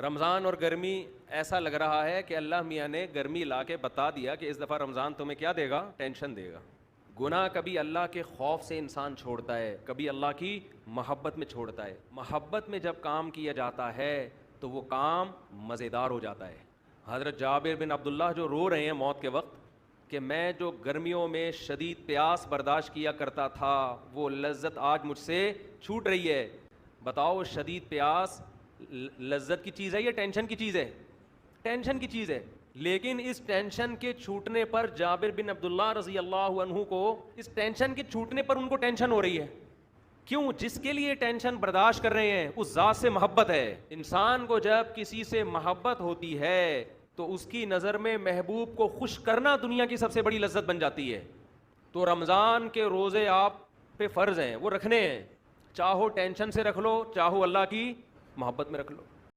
رمضان اور گرمی ایسا لگ رہا ہے کہ اللہ میاں نے گرمی لا کے بتا دیا کہ اس دفعہ رمضان تمہیں کیا دے گا؟ ٹینشن دے گا. گناہ کبھی اللہ کے خوف سے انسان چھوڑتا ہے, کبھی اللہ کی محبت میں چھوڑتا ہے. محبت میں جب کام کیا جاتا ہے تو وہ کام مزیدار ہو جاتا ہے. حضرت جابر بن عبداللہ جو رو رہے ہیں موت کے وقت کہ میں جو گرمیوں میں شدید پیاس برداشت کیا کرتا تھا وہ لذت آج مجھ سے چھوٹ رہی ہے. بتاؤ شدید پیاس لذت کی چیز ہے یا ٹینشن کی چیز ہے؟ ٹینشن کی چیز ہے. لیکن اس ٹینشن کے چھوٹنے پر جابر بن عبداللہ رضی اللہ عنہ کو اس ٹینشن کے چھوٹنے پر ان کو ٹینشن ہو رہی ہے. کیوں؟ جس کے لیے ٹینشن برداشت کر رہے ہیں اس ذات سے محبت ہے. انسان کو جب کسی سے محبت ہوتی ہے تو اس کی نظر میں محبوب کو خوش کرنا دنیا کی سب سے بڑی لذت بن جاتی ہے. تو رمضان کے روزے آپ پہ فرض ہیں, وہ رکھنے ہیں. چاہو ٹینشن سے رکھ لو, چاہو اللہ کی محبت میں رکھ لو.